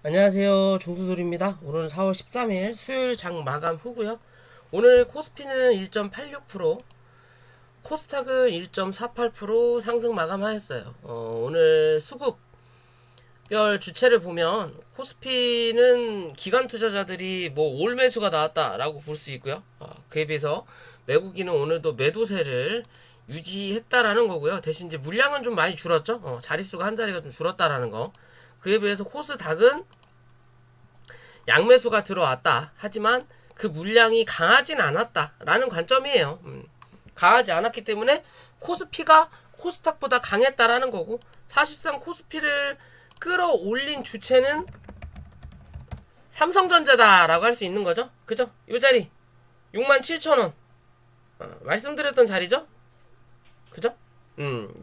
안녕하세요. 종수돌입니다. 오늘은 4월 13일 수요일 장 마감 후고요. 오늘 코스피는 1.86%, 코스닥은 1.48% 상승 마감하였어요. 오늘 수급별 주체를 보면 코스피는 기관 투자자들이 올 매수가 나왔다라고 볼 수 있고요. 그에 비해서 외국인은 오늘도 매도세를 유지했다라는 거고요. 대신 이제 물량은 좀 많이 줄었죠. 자릿수가 한 자리가 좀 줄었다라는 거. 그에 비해서 코스닥은 양매수가 들어왔다. 하지만 그 물량이 강하진 않았다라는 관점이에요. 강하지 않았기 때문에 코스피가 코스닥보다 강했다라는 거고, 사실상 코스피를 끌어올린 주체는 삼성전자다라고 할 수 있는 거죠. 그죠? 이 자리 67,000원 말씀드렸던 자리죠. 그죠?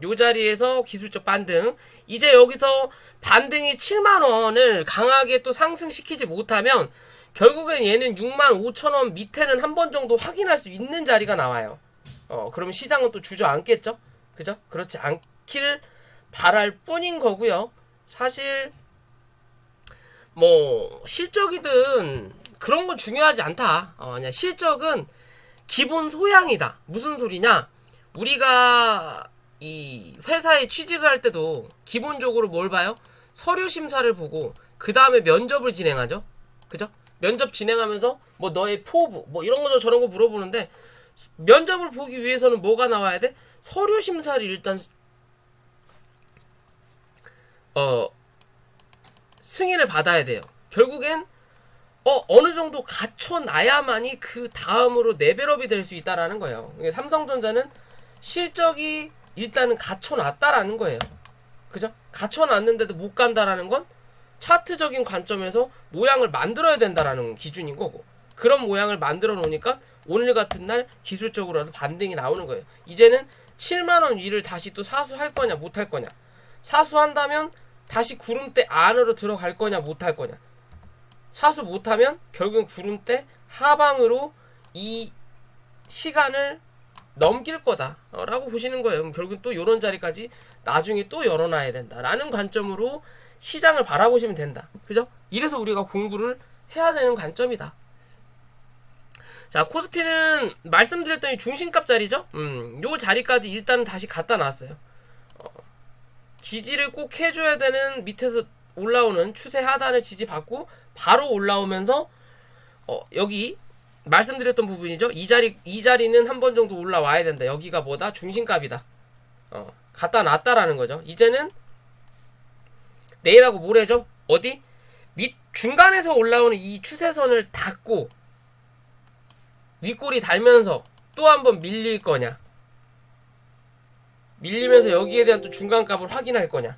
요 자리에서 기술적 반등. 이제 여기서 반등이 7만원을 강하게 또 상승시키지 못하면 결국엔 얘는 65,000원 밑에는 한 번 정도 확인할 수 있는 자리가 나와요. 그러면 시장은 또 주저앉겠죠? 그죠? 그렇지 않기를 바랄 뿐인 거고요. 사실 실적이든 그런 건 중요하지 않다. 그냥 실적은 기본 소양이다. 무슨 소리냐? 우리가 이 회사에 취직을 할 때도 기본적으로 뭘 봐요? 서류 심사를 보고 그 다음에 면접을 진행하죠. 그죠? 면접 진행하면서 너의 포부 이런 거 저런 거 물어보는데, 면접을 보기 위해서는 뭐가 나와야 돼? 서류 심사를 일단 승인을 받아야 돼요. 결국엔 어느 정도 갖춰놔야만이 그 다음으로 레벨업이 될 수 있다라는 거예요. 삼성전자는 실적이 일단은 갖춰놨다라는 거예요. 그죠? 갖춰놨는데도 못 간다라는 건 차트적인 관점에서 모양을 만들어야 된다라는 기준인 거고, 그런 모양을 만들어 놓으니까 오늘 같은 날 기술적으로라도 반등이 나오는 거예요. 이제는 7만원 위를 다시 또 사수할 거냐 못 할 거냐, 사수한다면 다시 구름대 안으로 들어갈 거냐 못 할 거냐, 사수 못하면 결국은 구름대 하방으로 이 시간을 넘길 거다라고 보시는 거예요. 결국은 또 이런 자리까지 나중에 또 열어놔야 된다라는 관점으로 시장을 바라보시면 된다. 그죠? 이래서 우리가 공부를 해야 되는 관점이다. 자, 코스피는 말씀드렸던 이 중심값 자리죠? 요 자리까지 일단 다시 갖다 놨어요. 지지를 꼭 해줘야 되는 밑에서 올라오는 추세 하단을 지지받고 바로 올라오면서 여기 말씀드렸던 부분이죠. 이 자리는 한 번 정도 올라와야 된다. 여기가 뭐다? 중심값이다. 갖다 놨다라는 거죠. 이제는 내일하고 모레죠. 어디? 밑 중간에서 올라오는 이 추세선을 닫고 윗골이 달면서 또 한 번 밀릴 거냐, 밀리면서 여기에 대한 또 중간값을 확인할 거냐,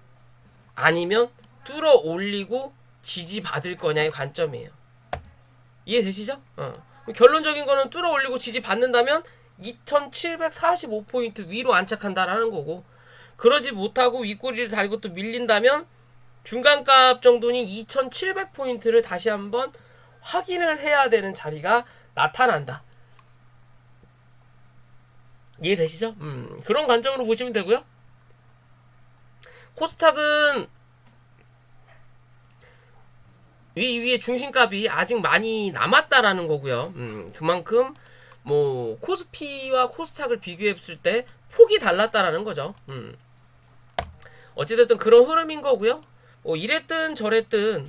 아니면 뚫어 올리고 지지받을 거냐의 관점이에요. 이해되시죠? 결론적인 거는 뚫어 올리고 지지받는다면 2745포인트 위로 안착한다라는 거고, 그러지 못하고 윗꼬리를 달고 또 밀린다면 중간값 정도니 2700포인트를 다시 한번 확인을 해야 되는 자리가 나타난다. 이해되시죠? 그런 관점으로 보시면 되고요. 코스닥은 위에 중심값이 아직 많이 남았다라는 거고요. 그만큼 코스피와 코스닥을 비교했을 때 폭이 달랐다라는 거죠. 어찌됐든 그런 흐름인 거고요. 이랬든 저랬든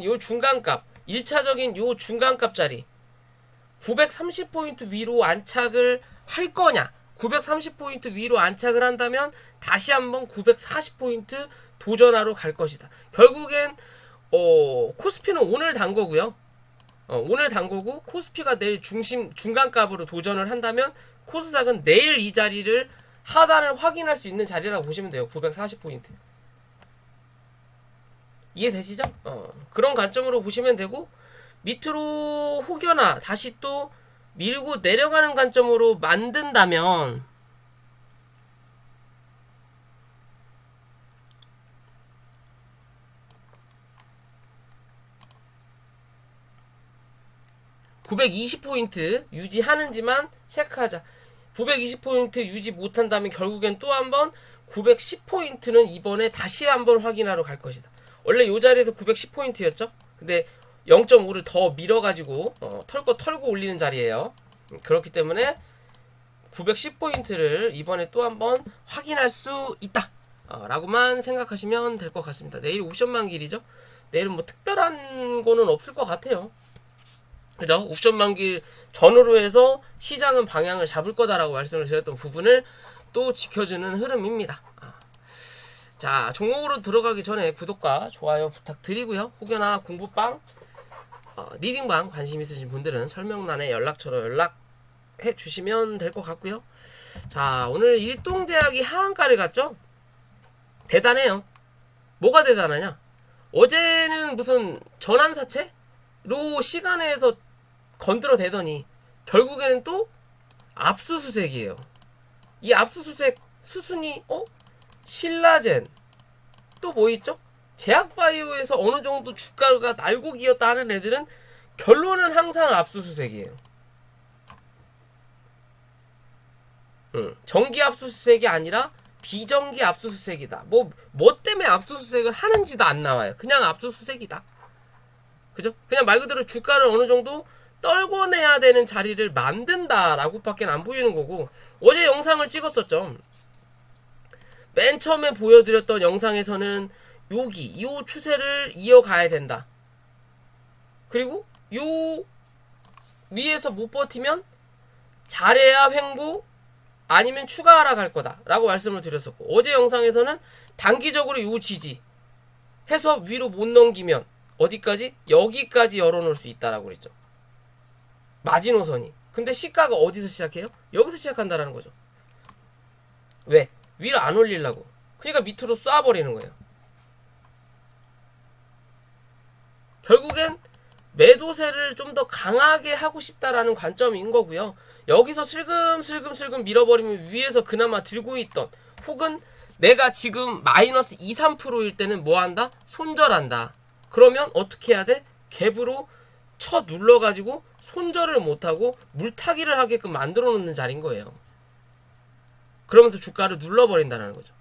요 중간값, 1차적인 요 중간값 자리 930포인트 위로 안착을 할 거냐, 930포인트 위로 안착을 한다면 다시 한번 940포인트 도전하러 갈 것이다. 결국엔 코스피는 오늘 단 거고요. 오늘 단 거고, 코스피가 내일 중간값으로 도전을 한다면 코스닥은 내일 이 자리를 하단을 확인할 수 있는 자리라고 보시면 돼요. 940포인트. 이해되시죠? 그런 관점으로 보시면 되고, 밑으로 혹여나 다시 또 밀고 내려가는 관점으로 만든다면 (920포인트) 유지하는지만 체크하자. 920포인트 유지 못한다면 결국엔 또 한번 910포인트는 이번에 다시 한번 확인하러 갈 것이다. 원래 이 자리에서 910포인트였죠. 근데 0.5를 더 밀어가지고 털고 올리는 자리예요. 그렇기 때문에 910포인트를 이번에 또 한번 확인할 수 있다 라고만 생각하시면 될 것 같습니다. 내일 옵션만 길이죠. 내일은 뭐 특별한 거는 없을 것 같아요. 그죠? 옵션만 길 전후로 해서 시장은 방향을 잡을 거다라고 말씀을 드렸던 부분을 또 지켜주는 흐름입니다. 자, 종목으로 들어가기 전에 구독과 좋아요 부탁드리고요. 혹여나 공부방, 리딩방 관심 있으신 분들은 설명란에 연락처로 연락해 주시면 될 것 같고요. 자, 오늘 일동제약이 하한가를 갔죠? 대단해요. 뭐가 대단하냐? 어제는 무슨 전환사채로 시간에서 건드려 대더니 결국에는 또 압수수색이에요. 이 압수수색 수순이 신라젠 또 뭐 있죠? 제약바이오에서 어느 정도 주가가 날고 기었다 하는 애들은 결론은 항상 압수수색이에요. 정기 압수수색이 아니라 비정기 압수수색이다. 뭐 때문에 압수수색을 하는지도 안 나와요. 그냥 압수수색이다. 그죠? 그냥 말 그대로 주가를 어느 정도 떨궈내야 되는 자리를 만든다라고 밖에 안 보이는 거고, 어제 영상을 찍었었죠. 맨 처음에 보여드렸던 영상에서는 요 추세를 이어가야 된다. 그리고 요 위에서 못 버티면 잘해야 횡보 아니면 추가 하락할 거다 라고 말씀을 드렸었고, 어제 영상에서는 단기적으로 요 지지 해서 위로 못 넘기면 어디까지? 여기까지 열어놓을 수 있다라고 그랬죠. 마지노선이. 근데 시가가 어디서 시작해요? 여기서 시작한다라는 거죠. 왜? 위로 안 올리려고. 그러니까 밑으로 쏴버리는 거예요. 결국엔 매도세를 좀 더 강하게 하고 싶다라는 관점인 거고요. 여기서 슬금슬금 밀어버리면 위에서 그나마 들고 있던, 혹은 내가 지금 마이너스 2, 3%일 때는 뭐 한다? 손절한다. 그러면 어떻게 해야 돼? 갭으로 쳐 눌러가지고 손절을 못하고 물타기를 하게끔 만들어 놓는 자리인 거예요. 그러면서 주가를 눌러버린다는 거죠.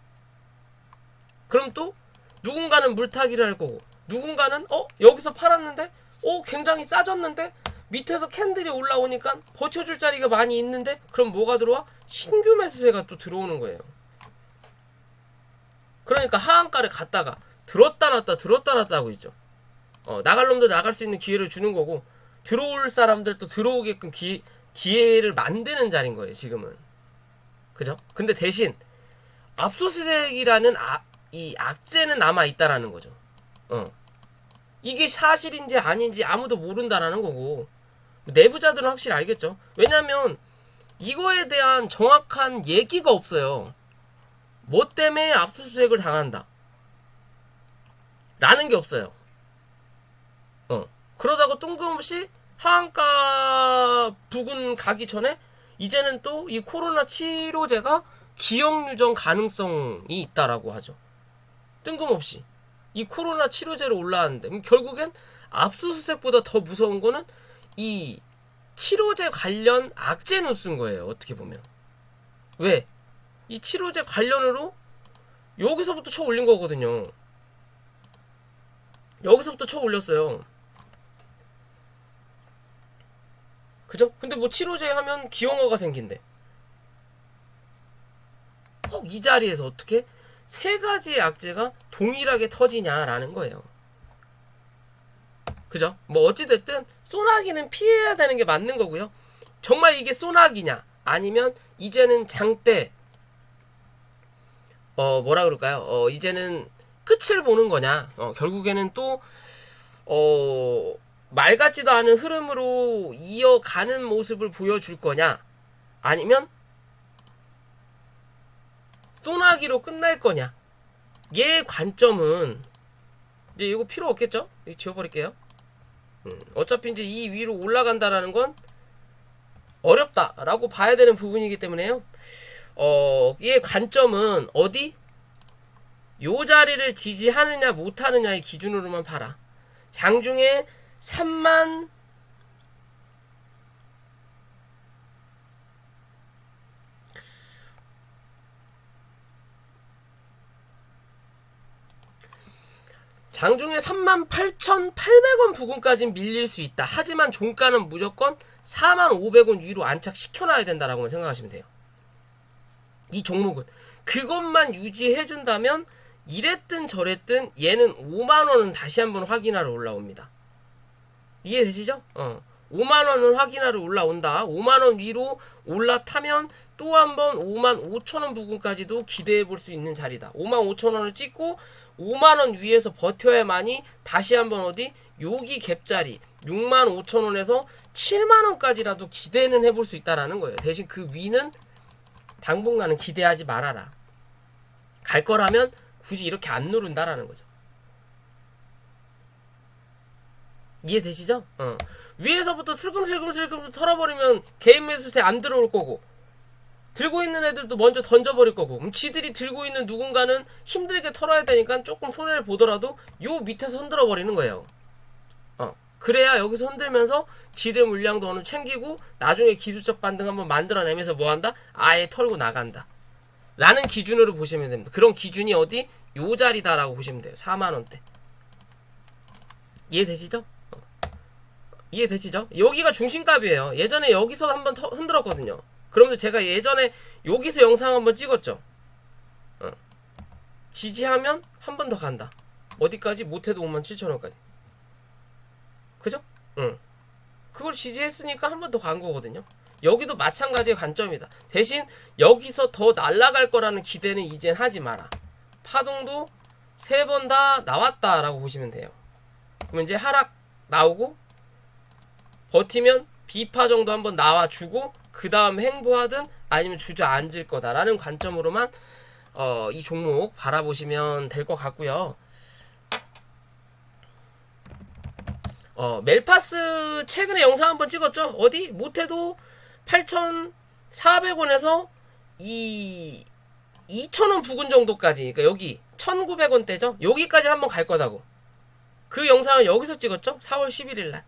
그럼 또 누군가는 물타기를 할 거고, 누군가는 여기서 팔았는데 굉장히 싸졌는데 밑에서 캔들이 올라오니까 버텨줄 자리가 많이 있는데, 그럼 뭐가 들어와? 신규 매수세가 또 들어오는 거예요. 그러니까 하한가를 갔다가 들었다 놨다 하고 있죠. 나갈 놈들 나갈 수 있는 기회를 주는 거고, 들어올 사람들도 들어오게끔 기회를 만드는 자리인 거예요, 지금은. 그죠? 근데 대신 압수수색이라는 이 악재는 남아 있다라는 거죠. 이게 사실인지 아닌지 아무도 모른다라는 거고, 내부자들은 확실히 알겠죠. 왜냐면 이거에 대한 정확한 얘기가 없어요. 뭐 때문에 압수수색을 당한다 라는 게 없어요. 그러다가 뜬금없이 하한가 부근 가기 전에 이제는 또 이 코로나 치료제가 기억 유전 가능성이 있다라고 하죠. 뜬금없이 이 코로나 치료제로 올라왔는데, 그럼 결국엔 압수수색보다 더 무서운 거는 이 치료제 관련 악재 뉴스인 거예요. 어떻게 보면. 왜? 이 치료제 관련으로 여기서부터 쳐 올린 거거든요. 여기서부터 쳐 올렸어요. 그죠? 근데 뭐 치료제 하면 기형아가 생긴대. 꼭 이 자리에서 어떻게 세 가지의 악재가 동일하게 터지냐라는 거예요. 그죠? 뭐 어찌됐든 소나기는 피해야 되는 게 맞는 거고요. 정말 이게 소나기냐, 아니면 이제는 장대 뭐라 그럴까요? 이제는 끝을 보는 거냐, 결국에는 또 말 같지도 않은 흐름으로 이어가는 모습을 보여줄 거냐, 아니면 소나기로 끝날 거냐. 얘 관점은 이제 이거 필요 없겠죠? 이거 지워버릴게요. 어차피 이제 이 위로 올라간다라는 건 어렵다라고 봐야 되는 부분이기 때문에요. 얘 관점은 어디? 요 자리를 지지하느냐 못하느냐의 기준으로만 봐라. 장중에 3만 장중에 38,800원 부근까지 밀릴 수 있다. 하지만 종가는 무조건 45,000원 위로 안착시켜놔야 된다라고 생각하시면 돼요. 이 종목은 그것만 유지해준다면 이랬든 저랬든 얘는 5만원은 다시 한번 확인하러 올라옵니다. 이해되시죠? 5만원을 확인하러 올라온다. 5만원 위로 올라타면 또 한번 55,000원 부근까지도 기대해볼 수 있는 자리다. 55,000원을 찍고 5만원 위에서 버텨야만이 다시 한번 어디? 여기 갭자리 65,000원에서 7만원까지라도 기대는 해볼 수 있다라는 거예요. 대신 그 위는 당분간은 기대하지 말아라. 갈 거라면 굳이 이렇게 안 누른다라는 거죠. 이해되시죠? 위에서부터 슬금슬금 털어버리면 개인 매수세 안 들어올 거고, 들고 있는 애들도 먼저 던져버릴 거고, 그럼 지들이 들고 있는 누군가는 힘들게 털어야 되니까 조금 손해를 보더라도 요 밑에서 흔들어 버리는 거예요. 그래야 여기서 흔들면서 지들 물량도 어느 챙기고 나중에 기술적 반등 한번 만들어내면서 뭐한다? 아예 털고 나간다 라는 기준으로 보시면 됩니다. 그런 기준이 어디? 요 자리다라고 보시면 돼요. 4만원대. 이해되시죠? 이해되시죠? 여기가 중심값이에요. 예전에 여기서 한번 흔들었거든요. 그러면서 제가 예전에 여기서 영상 한번 찍었죠. 지지하면 한 번 더 간다. 어디까지? 못해도 57,000원까지. 그죠? 그걸 지지했으니까 한 번 더 간 거거든요. 여기도 마찬가지의 관점이다. 대신 여기서 더 날아갈 거라는 기대는 이젠 하지 마라. 파동도 3번 다 나왔다라고 보시면 돼요. 그럼 이제 하락 나오고 버티면 B파 정도 한번 나와주고 그 다음 행보하든 아니면 주저앉을 거다라는 관점으로만 이 종목 바라보시면 될 것 같고요. 멜파스 최근에 영상 한번 찍었죠? 어디? 못해도 8,400원에서 2,000원 부근 정도까지, 그러니까 여기 1,900원대죠? 여기까지 한번 갈 거다고. 그 영상을 여기서 찍었죠? 4월 11일날.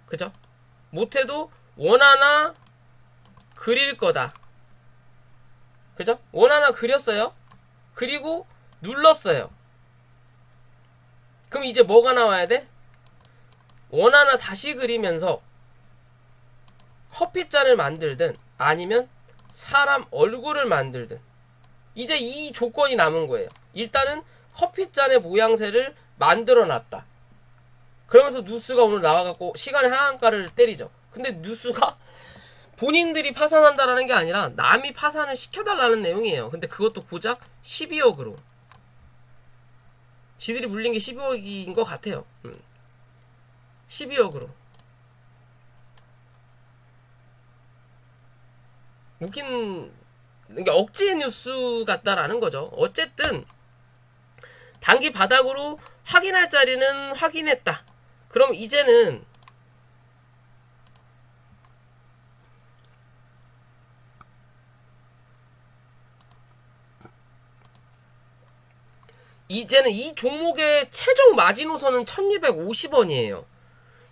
그죠? 못해도 원하나 그릴 거다. 그죠? 원하나 그렸어요. 그리고 눌렀어요. 그럼 이제 뭐가 나와야 돼? 원하나 다시 그리면서 커피잔을 만들든 아니면 사람 얼굴을 만들든 이제 이 조건이 남은 거예요. 일단은 커피잔의 모양새를 만들어 놨다. 그러면서 뉴스가 오늘 나와갖고 시간의 하한가를 때리죠. 근데 뉴스가 본인들이 파산한다라는 게 아니라 남이 파산을 시켜달라는 내용이에요. 근데 그것도 고작 12억으로. 지들이 물린 게 12억인 것 같아요. 12억으로. 웃긴, 그러니까 억지 뉴스 같다라는 거죠. 어쨌든 단기 바닥으로 확인할 자리는 확인했다. 그럼 이제는 이 종목의 최종 마지노선은 1250원이에요.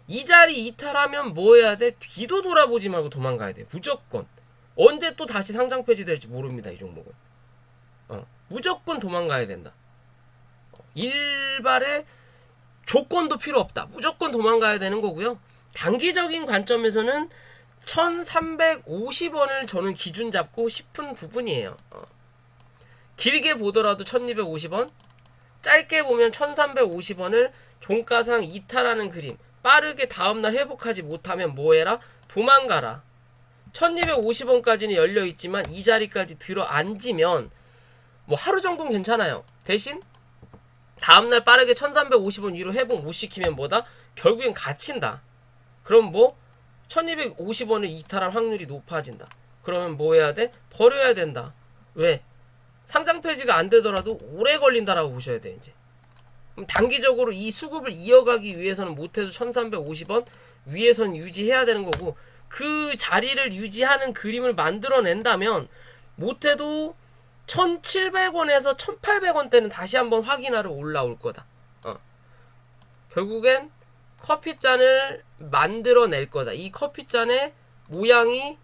이 자리 이탈하면 뭐 해야 돼? 뒤도 돌아보지 말고 도망가야 돼. 무조건. 언제 또 다시 상장 폐지될지 모릅니다. 이 종목은. 무조건 도망가야 된다. 일발의 조건도 필요 없다. 무조건 도망가야 되는 거고요. 단기적인 관점에서는 1350원을 저는 기준 잡고 싶은 부분이에요. 길게 보더라도 1250원, 짧게 보면 1350원을 종가상 이탈하는 그림. 빠르게 다음날 회복하지 못하면 뭐해라? 도망가라. 1250원까지는 열려있지만 이 자리까지 들어 앉으면 뭐 하루 정도는 괜찮아요. 대신 다음날 빠르게 1350원 위로 회복 못 시키면 뭐다? 결국엔 갇힌다. 그럼 뭐 1250원을 이탈할 확률이 높아진다. 그러면 뭐 해야 돼? 버려야 된다. 왜? 상장 폐지가 안 되더라도 오래 걸린다라고 보셔야 돼. 이제 그럼 단기적으로 이 수급을 이어가기 위해서는 못해도 1350원 위에선 유지해야 되는 거고, 그 자리를 유지하는 그림을 만들어낸다면 못해도 1700원에서 1800원대는 다시 한번 확인하러 올라올 거다. 결국엔 커피잔을 만들어낼 거다. 이 커피잔의 모양이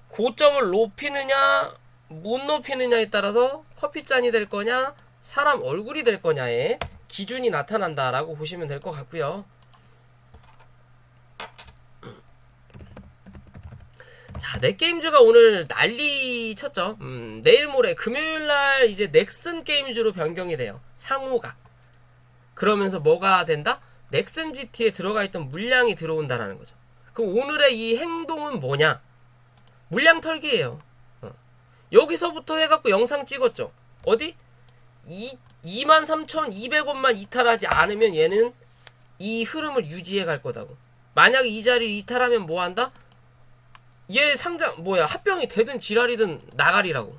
고점을 높이느냐 못 높이느냐에 따라서 커피잔이 될 거냐 사람 얼굴이 될 거냐의 기준이 나타난다라고 보시면 될 것 같고요. 자, 넷게임즈가 오늘 난리 쳤죠. 내일 모레 금요일날 이제 넥슨 게임즈로 변경이 돼요. 상호가. 그러면서 뭐가 된다? 넥슨 GT에 들어가 있던 물량이 들어온다라는 거죠. 그럼 오늘의 이 행동은 뭐냐? 물량 털기예요. 여기서부터 해갖고 영상 찍었죠. 어디? 23,200원만 이탈하지 않으면 얘는 이 흐름을 유지해 갈 거다고. 만약에 이 자리를 이탈하면 뭐 한다? 얘 상장 합병이 되든 지랄이든 나가리라고.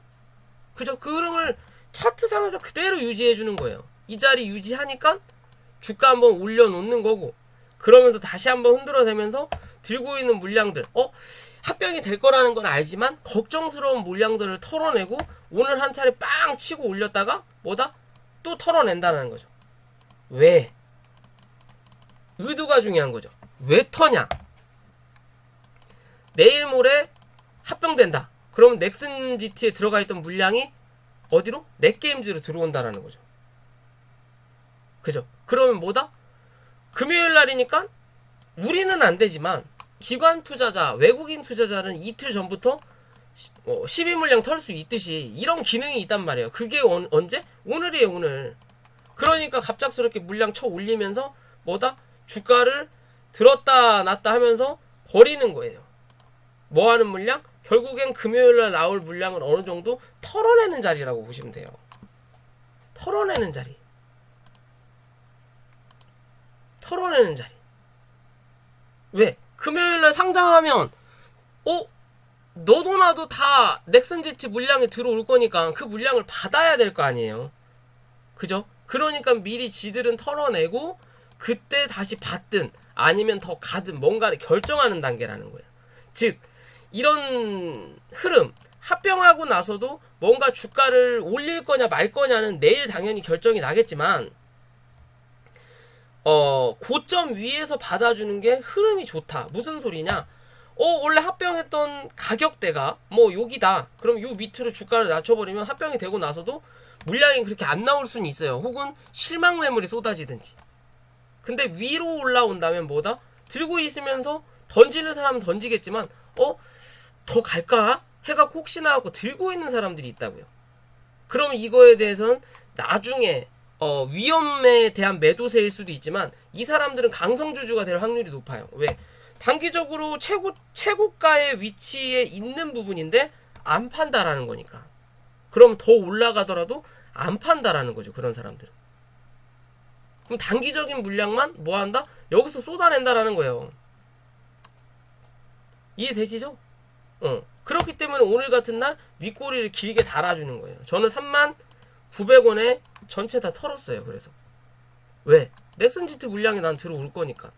그죠? 그 흐름을 차트상에서 그대로 유지해 주는 거예요. 이 자리 유지하니까 주가 한번 올려놓는 거고, 그러면서 다시 한번 흔들어대면서 들고 있는 물량들, 합병이 될 거라는 건 알지만 걱정스러운 물량들을 털어내고 오늘 한 차례 빵 치고 올렸다가 뭐다? 또 털어낸다는 거죠. 왜? 의도가 중요한 거죠. 왜 터냐? 내일 모레 합병된다. 그러면 넥슨 GT에 들어가 있던 물량이 어디로? 넷게임즈로 들어온다라는 거죠. 그죠? 그러면 뭐다? 금요일 날이니까 우리는 안 되지만 기관 투자자, 외국인 투자자는 이틀 전부터 12 물량 털 수 있듯이 이런 기능이 있단 말이에요. 그게 언제? 오늘이에요, 오늘. 그러니까 갑작스럽게 물량 쳐 올리면서 뭐다? 주가를 들었다 놨다 하면서 버리는 거예요. 뭐 하는 물량? 결국엔 금요일날 나올 물량을 어느 정도 털어내는 자리라고 보시면 돼요. 털어내는 자리. 털어내는 자리. 왜? 금요일날 상장하면 너도 나도 다 넥슨 GT 물량이 들어올 거니까 그 물량을 받아야 될 거 아니에요. 그죠? 그러니까 미리 지들은 털어내고 그때 다시 받든 아니면 더 가든 뭔가를 결정하는 단계라는 거예요. 즉 이런 흐름, 합병하고 나서도 뭔가 주가를 올릴 거냐 말 거냐는 내일 당연히 결정이 나겠지만 고점 위에서 받아주는 게 흐름이 좋다. 무슨 소리냐? 원래 합병했던 가격대가 뭐 여기다. 그럼 요 밑으로 주가를 낮춰버리면 합병이 되고 나서도 물량이 그렇게 안 나올 수는 있어요. 혹은 실망 매물이 쏟아지든지. 근데 위로 올라온다면 뭐다? 들고 있으면서 던지는 사람은 던지겠지만 더 갈까? 해갖고 혹시나 하고 들고 있는 사람들이 있다고요. 그럼 이거에 대해서는 나중에 위험에 대한 매도세일 수도 있지만 이 사람들은 강성주주가 될 확률이 높아요. 왜? 단기적으로 최고가의 위치에 있는 부분인데 안 판다라는 거니까. 그럼 더 올라가더라도 안 판다라는 거죠. 그런 사람들은. 그럼 단기적인 물량만 뭐 한다? 여기서 쏟아낸다라는 거예요. 이해되시죠? 그렇기 때문에 오늘 같은 날 윗꼬리를 길게 달아주는 거예요. 저는 39,900원에 전체 다 털었어요. 그래서 왜? 넥슨 GT 물량이 난 들어올 거니까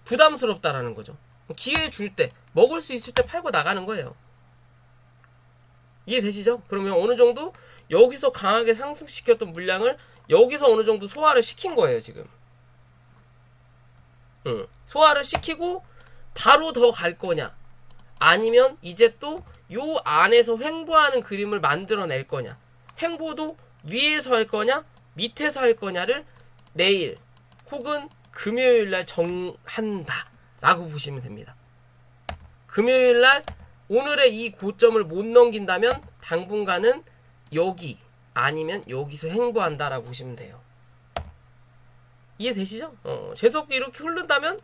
부담스럽다라는 거죠. 기회 줄 때 먹을 수 있을 때 팔고 나가는 거예요. 이해되시죠? 그러면 어느 정도 여기서 강하게 상승시켰던 물량을 여기서 어느 정도 소화를 시킨 거예요. 지금 소화를 시키고 바로 더 갈 거냐 아니면 이제 또 요 안에서 횡보하는 그림을 만들어낼 거냐, 횡보도 위에서 할 거냐 밑에서 할 거냐를 내일 혹은 금요일날 정한다 라고 보시면 됩니다. 금요일날 오늘의 이 고점을 못 넘긴다면 당분간은 여기 아니면 여기서 횡보한다 라고 보시면 돼요. 이해되시죠? 재수없게 이렇게 흐른다면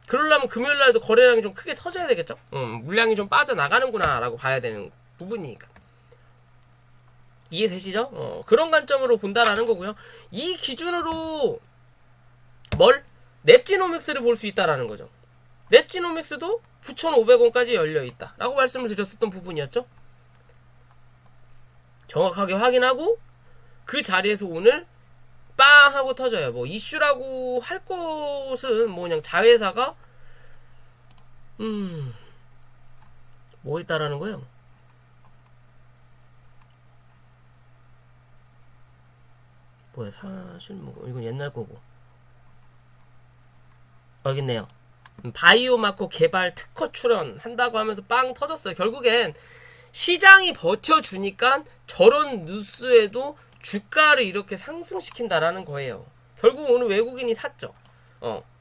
그러려면 금요일날도 거래량이 좀 크게 터져야 되겠죠? 물량이 좀 빠져나가는구나 라고 봐야 되는 부분이니까. 이해되시죠? 그런 관점으로 본다라는 거고요. 이 기준으로 넵지노믹스를 볼 수 있다라는 거죠. 넵지노믹스도 9,500원까지 열려있다 라고 말씀을 드렸었던 부분이었죠. 정확하게 확인하고 그 자리에서 오늘 빵 하고 터져요. 뭐 이슈라고 할 것은 뭐 그냥 자회사가 뭐 있다라는 거예요. 뭐야, 사실 뭐 이건 옛날 거고. 여기 있네요. 바이오마코 개발 특허 출연한다고 하면서 빵 터졌어요. 결국엔 시장이 버텨주니까 저런 뉴스에도 주가를 이렇게 상승시킨다라는 거예요. 결국 오늘 외국인이 샀죠.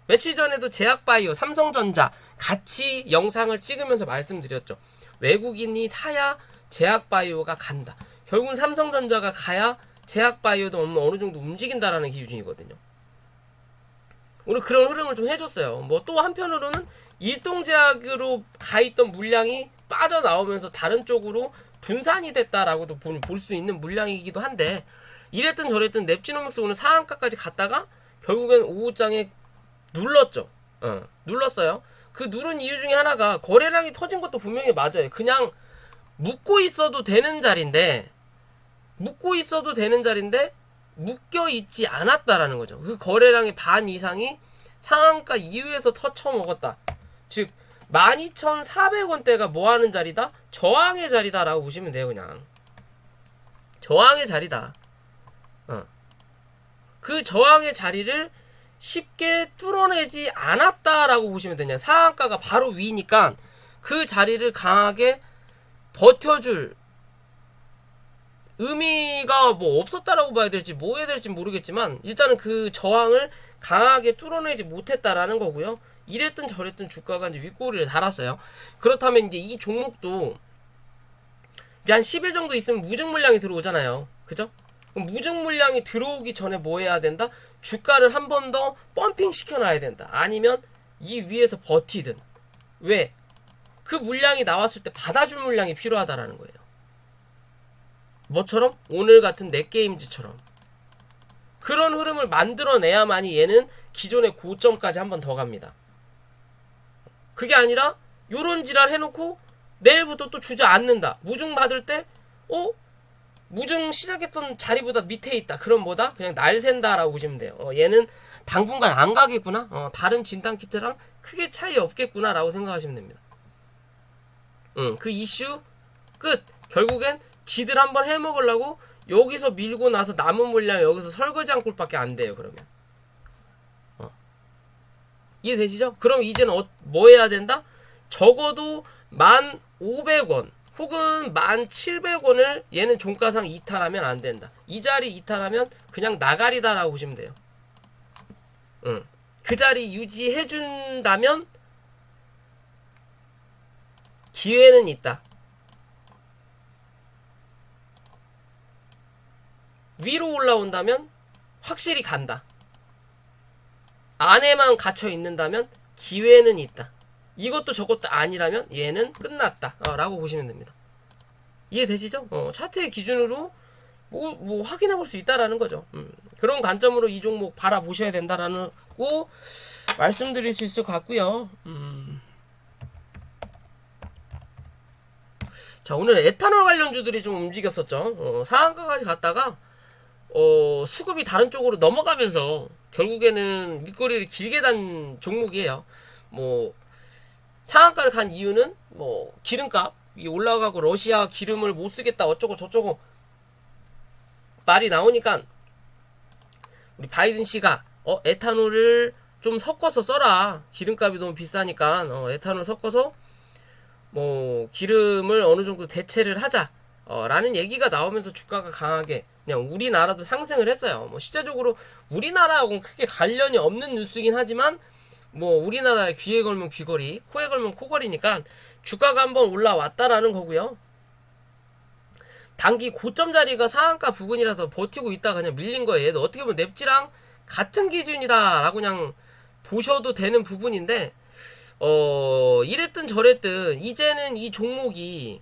며칠 전에도 제약바이오, 삼성전자 같이 영상을 찍으면서 말씀드렸죠. 외국인이 사야 제약바이오가 간다. 결국은 삼성전자가 가야 제약바이오도 어느 정도 움직인다라는 기준이거든요. 오늘 그런 흐름을 좀 해줬어요. 뭐 또 한편으로는 일동제약으로 가있던 물량이 빠져나오면서 다른 쪽으로 분산이 됐다라고도 볼 수 있는 물량이기도 한데, 이랬든 저랬든 넵지노믹스 오늘 상한가까지 갔다가 결국엔 오후장에 눌렀죠. 눌렀어요. 그 누른 이유 중에 하나가 거래량이 터진 것도 분명히 맞아요. 그냥 묶고 있어도 되는 자리인데 묶여 있지 않았다라는 거죠. 그 거래량의 반 이상이 상한가 이후에서 터쳐먹었다. 즉 12,400원대가 뭐하는 자리다? 저항의 자리다라고 보시면 돼요. 그냥 저항의 자리다. 그 저항의 자리를 쉽게 뚫어내지 않았다라고 보시면 되냐. 상한가가 바로 위니까 그 자리를 강하게 버텨줄 의미가 뭐 없었다라고 봐야 될지 뭐 해야 될지 모르겠지만, 일단은 그 저항을 강하게 뚫어내지 못했다라는 거고요. 이랬든 저랬든 주가가 이제 윗꼬리를 달았어요. 그렇다면 이제 이 종목도 이제 한 10일 정도 있으면 무증 물량이 들어오잖아요. 그죠? 그럼 무증 물량이 들어오기 전에 뭐 해야 된다? 주가를 한 번 더 펌핑 시켜놔야 된다. 아니면 이 위에서 버티든. 왜? 그 물량이 나왔을 때 받아줄 물량이 필요하다라는 거예요. 뭐처럼? 오늘 같은 넷게임즈처럼. 그런 흐름을 만들어내야만이 얘는 기존의 고점까지 한 번 더 갑니다. 그게 아니라 요런 지랄 해놓고 내일부터 또 주저앉는다. 무증 받을 때 무증 시작했던 자리보다 밑에 있다. 그럼 뭐다? 그냥 날샌다라고 보시면 돼요. 얘는 당분간 안 가겠구나. 다른 진단키트랑 크게 차이 없겠구나 라고 생각하시면 됩니다. 그 이슈 끝. 결국엔 지들 한번 해먹으려고 여기서 밀고 나서 남은 물량 여기서 설거지 한 꼴밖에 안 돼요. 그러면 이해되시죠? 그럼 이제는 뭐 해야 된다? 적어도 1,500원 혹은 1,700원을 얘는 종가상 이탈하면 안 된다. 이 자리 이탈하면 그냥 나가리다라고 보시면 돼요. 그 자리 유지해준다면 기회는 있다. 위로 올라온다면 확실히 간다. 안에만 갇혀 있는다면 기회는 있다. 이것도 저것도 아니라면 얘는 끝났다 라고 보시면 됩니다. 이해되시죠? 차트의 기준으로 뭐 확인해 볼 수 있다라는 거죠. 그런 관점으로 이 종목 바라보셔야 된다라는 거 말씀드릴 수 있을 것 같고요. 자, 오늘 에탄올 관련주들이 좀 움직였었죠. 상한가까지 갔다가 수급이 다른 쪽으로 넘어가면서 결국에는 밑거리를 길게 단 종목이에요. 뭐 상한가를 간 이유는 뭐 기름값이 올라가고 러시아 기름을 못 쓰겠다 어쩌고 저쩌고 말이 나오니까 우리 바이든 씨가 에탄올을 좀 섞어서 써라. 기름값이 너무 비싸니까 에탄올 섞어서 뭐 기름을 어느 정도 대체를 하자. 라는 얘기가 나오면서 주가가 강하게 그냥 우리나라도 상승을 했어요. 뭐 실제적으로 우리나라하고는 크게 관련이 없는 뉴스긴 하지만 뭐 우리나라에 귀에 걸면 귀걸이, 코에 걸면 코걸이니까 주가가 한번 올라왔다라는 거고요. 단기 고점 자리가 상한가 부근이라서 버티고 있다가 그냥 밀린 거예요. 얘도 어떻게 보면 넵지랑 같은 기준이다라고 그냥 보셔도 되는 부분인데 이랬든 저랬든 이제는 이 종목이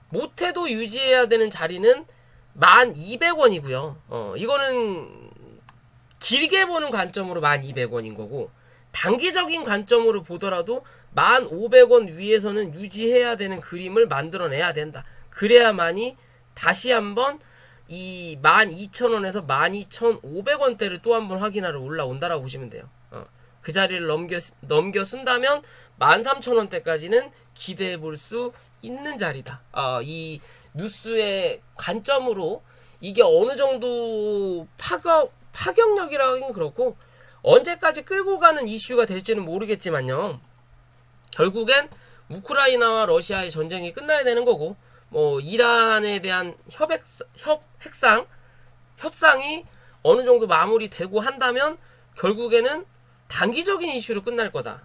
못해도 유지해야 되는 자리는 1,200원이고요. 이거는 길게 보는 관점으로 1,200원인 거고, 단기적인 관점으로 보더라도 1,500원 위에서는 유지해야 되는 그림을 만들어내야 된다. 그래야만이 다시 한번 이 12,000원에서 12,500원대를 또 한번 확인하러 올라온다라고 보시면 돼요. 그 자리를 넘겨 쓴다면 13,000원대까지는 기대해 볼 수 있는 자리다. 이 뉴스의 관점으로 이게 어느 정도 파격력이라고 하긴 그렇고 언제까지 끌고 가는 이슈가 될지는 모르겠지만요. 결국엔 우크라이나와 러시아의 전쟁이 끝나야 되는 거고, 뭐 이란에 대한 협상이 어느 정도 마무리되고 한다면 결국에는 단기적인 이슈로 끝날 거다.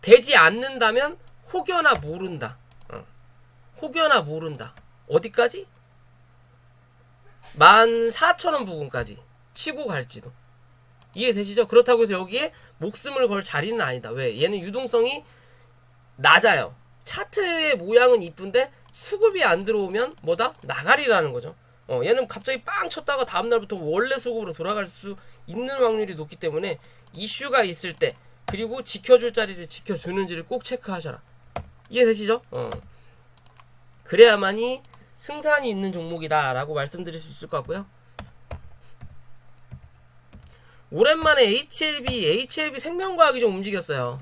되지 않는다면 혹여나 모른다. 혹여나 모른다. 어디까지? 14,000원 부근까지 치고 갈지도. 이해되시죠? 그렇다고 해서 여기에 목숨을 걸 자리는 아니다. 왜? 얘는 유동성이 낮아요. 차트의 모양은 이쁜데 수급이 안 들어오면 뭐다? 나가리라는 거죠. 얘는 갑자기 빵 쳤다가 다음날부터 원래 수급으로 돌아갈 수 있는 확률이 높기 때문에 이슈가 있을 때, 그리고 지켜줄 자리를 지켜주는지를 꼭 체크하셔라. 이해되시죠? 그래야만이 승산이 있는 종목이다 라고 말씀드릴 수 있을 것 같고요. 오랜만에 HLB 생명과학이 좀 움직였어요.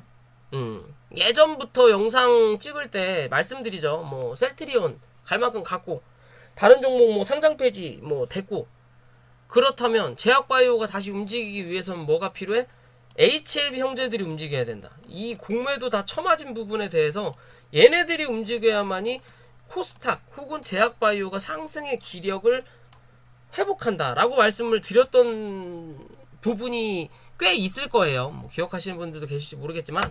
예전부터 영상 찍을 때 말씀드리죠. 뭐 셀트리온 갈 만큼 갔고, 다른 종목 뭐 상장 폐지 뭐 됐고, 그렇다면 제약바이오가 다시 움직이기 위해서는 뭐가 필요해? HLB 형제들이 움직여야 된다. 이 공매도 다 처맞은 부분에 대해서 얘네들이 움직여야만이 코스닥 혹은 제약바이오가 상승의 기력을 회복한다 라고 말씀을 드렸던 부분이 꽤 있을 거예요. 뭐 기억하시는 분들도 계실지 모르겠지만,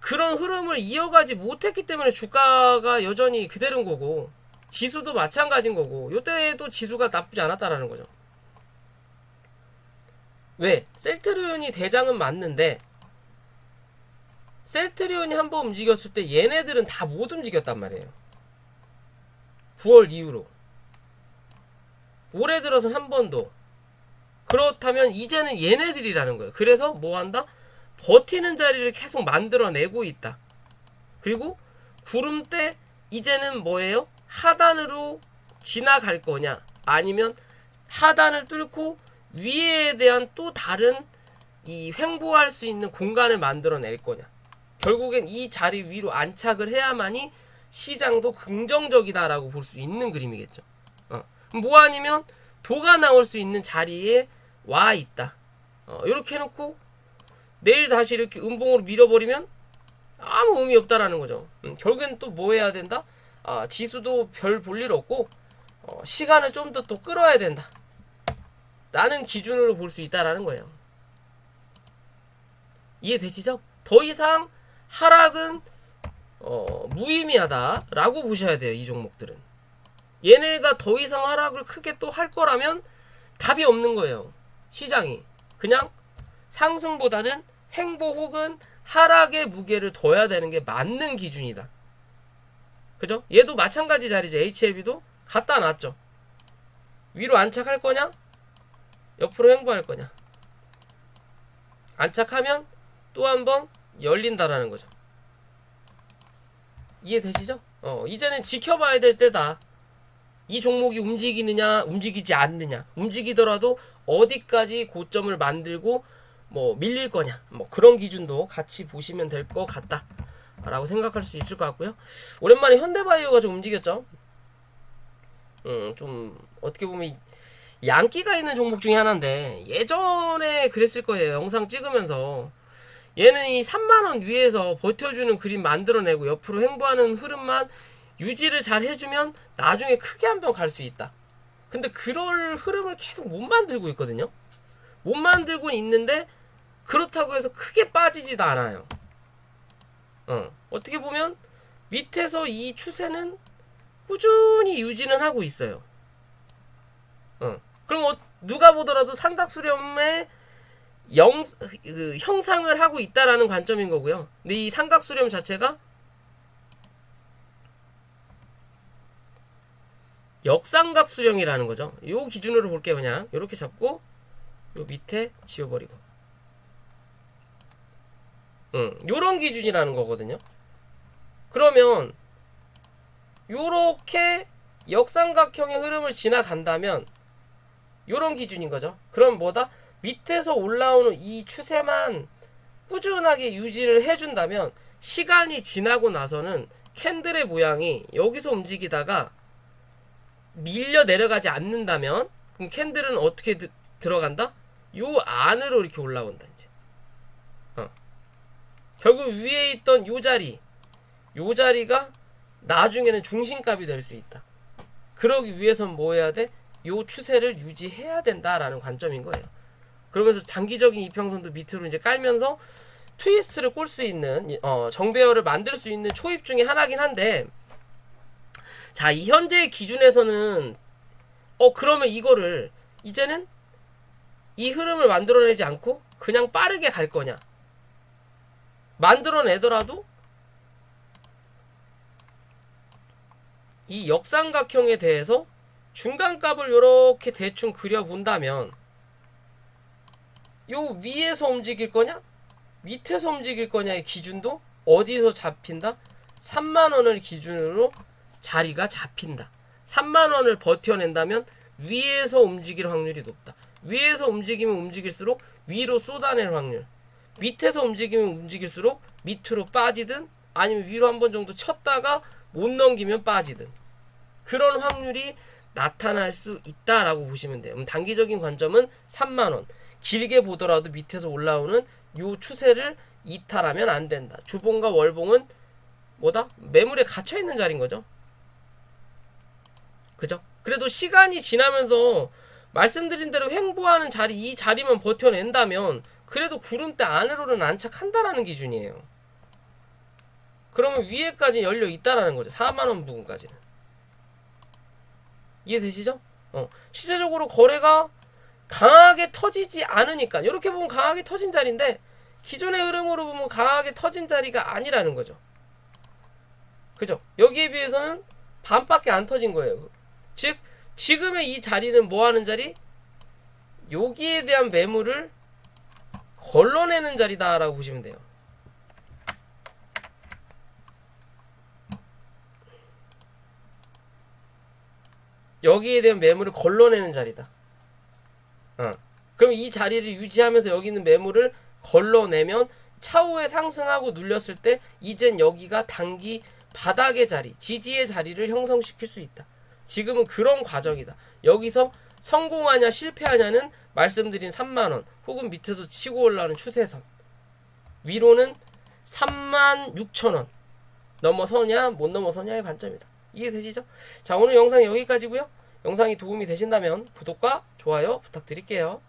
그런 흐름을 이어가지 못했기 때문에 주가가 여전히 그대로인 거고, 지수도 마찬가지인 거고, 요때도 지수가 나쁘지 않았다라는 거죠. 왜? 셀트리온이 대장은 맞는데, 셀트리온이 한번 움직였을 때 얘네들은 다 못 움직였단 말이에요. 9월 이후로. 올해 들어서는 한 번도. 그렇다면 이제는 얘네들이라는 거예요. 그래서 뭐 한다? 버티는 자리를 계속 만들어내고 있다. 그리고 구름대 이제는 뭐예요? 하단으로 지나갈 거냐, 아니면 하단을 뚫고 위에 대한 또 다른 이 횡보할 수 있는 공간을 만들어낼 거냐. 결국엔 이 자리 위로 안착을 해야만이 시장도 긍정적이다라고 볼 수 있는 그림이겠죠. 뭐 아니면 도가 나올 수 있는 자리에 와 있다. 이렇게 해놓고 내일 다시 이렇게 음봉으로 밀어버리면 아무 의미 없다라는 거죠. 결국엔 또 뭐 해야 된다? 지수도 별 볼 일 없고, 시간을 좀 더 또 끌어야 된다 라는 기준으로 볼 수 있다라는 거예요. 이해되시죠? 더 이상 하락은 무의미하다 라고 보셔야 돼요. 이 종목들은 얘네가 더 이상 하락을 크게 또 할 거라면 답이 없는 거예요. 시장이 그냥 상승보다는 횡보 혹은 하락의 무게를 둬야 되는 게 맞는 기준이다. 그죠? 얘도 마찬가지 자리죠. HLB도 갖다 놨죠. 위로 안착할 거냐? 옆으로 횡보할 거냐? 안착하면 또 한 번 열린다라는 거죠. 이해되시죠? 이제는 지켜봐야 될 때다. 이 종목이 움직이느냐 움직이지 않느냐, 움직이더라도 어디까지 고점을 만들고 뭐 밀릴 거냐, 뭐 그런 기준도 같이 보시면 될 것 같다 라고 생각할 수 있을 것 같고요. 오랜만에 현대바이오가 좀 움직였죠. 좀 어떻게 보면 양기가 있는 종목 중에 하나인데, 예전에 그랬을 거예요. 영상 찍으면서 얘는 이 3만원 위에서 버텨주는 그림 만들어내고 옆으로 횡보하는 흐름만 유지를 잘 해주면 나중에 크게 한번 갈 수 있다. 근데 그럴 흐름을 계속 못 만들고 있거든요. 못 만들고 있는데 그렇다고 해서 크게 빠지지도 않아요. 어떻게 보면 밑에서 이 추세는 꾸준히 유지는 하고 있어요. 그럼 누가 보더라도 삼각수렴의 형상을 하고 있다라는 관점인 거고요. 근데 이 삼각수렴 자체가 역삼각수렴이라는 거죠. 요 기준으로 볼게요. 그냥 이렇게 잡고 요 밑에 지워버리고, 요런 기준이라는 거거든요. 그러면 요렇게 역삼각형의 흐름을 지나간다면 요런 기준인 거죠. 그럼 뭐다? 밑에서 올라오는 이 추세만 꾸준하게 유지를 해준다면 시간이 지나고 나서는 캔들의 모양이 여기서 움직이다가 밀려 내려가지 않는다면, 그럼 캔들은 어떻게 들어간다? 요 안으로 이렇게 올라온다. 이제 결국 위에 있던 요 자리가 나중에는 중심값이 될 수 있다. 그러기 위해서는 뭐 해야 돼? 요 추세를 유지해야 된다라는 관점인 거예요. 그러면서 장기적인 이평선도 밑으로 이제 깔면서 트위스트를 꼴 수 있는 정배열을 만들 수 있는 초입 중에 하나긴 한데, 자, 이 현재의 기준에서는 그러면 이거를 이제는 이 흐름을 만들어내지 않고 그냥 빠르게 갈 거냐, 만들어내더라도 이 역삼각형에 대해서 중간값을 이렇게 대충 그려본다면 요 위에서 움직일 거냐 밑에서 움직일 거냐의 기준도 어디서 잡힌다? 3만원을 기준으로 자리가 잡힌다. 3만원을 버텨낸다면 위에서 움직일 확률이 높다. 위에서 움직이면 움직일수록 위로 쏟아낼 확률, 밑에서 움직이면 움직일수록 밑으로 빠지든 아니면 위로 한 번 정도 쳤다가 못 넘기면 빠지든 그런 확률이 나타날 수 있다라고 보시면 돼요. 단기적인 관점은 3만원, 길게 보더라도 밑에서 올라오는 요 추세를 이탈하면 안 된다. 주봉과 월봉은 뭐다? 매물에 갇혀있는 자리인 거죠. 그죠? 그래도 시간이 지나면서 말씀드린 대로 횡보하는 자리, 이 자리만 버텨낸다면 그래도 구름대 안으로는 안착한다라는 기준이에요. 그러면 위에까지 열려 있다라는 거죠. 4만원 부근까지는. 이해되시죠? 시세적으로 거래가 강하게 터지지 않으니까, 이렇게 보면 강하게 터진 자리인데 기존의 흐름으로 보면 강하게 터진 자리가 아니라는 거죠. 그죠? 여기에 비해서는 반밖에 안 터진 거예요. 즉 지금의 이 자리는 뭐 하는 자리? 여기에 대한 매물을 걸러내는 자리다라고 보시면 돼요. 여기에 대한 매물을 걸러내는 자리다. 그럼 이 자리를 유지하면서 여기 있는 매물을 걸러내면 차후에 상승하고 눌렸을 때 이젠 여기가 단기 바닥의 자리, 지지의 자리를 형성시킬 수 있다. 지금은 그런 과정이다. 여기서 성공하냐 실패하냐는 말씀드린 3만원 혹은 밑에서 치고 올라오는 추세선, 위로는 36,000원 넘어서냐 못 넘어서냐의 관점이다. 이해되시죠? 자, 오늘 영상 여기까지고요. 영상이 도움이 되신다면 구독과 좋아요 부탁드릴게요.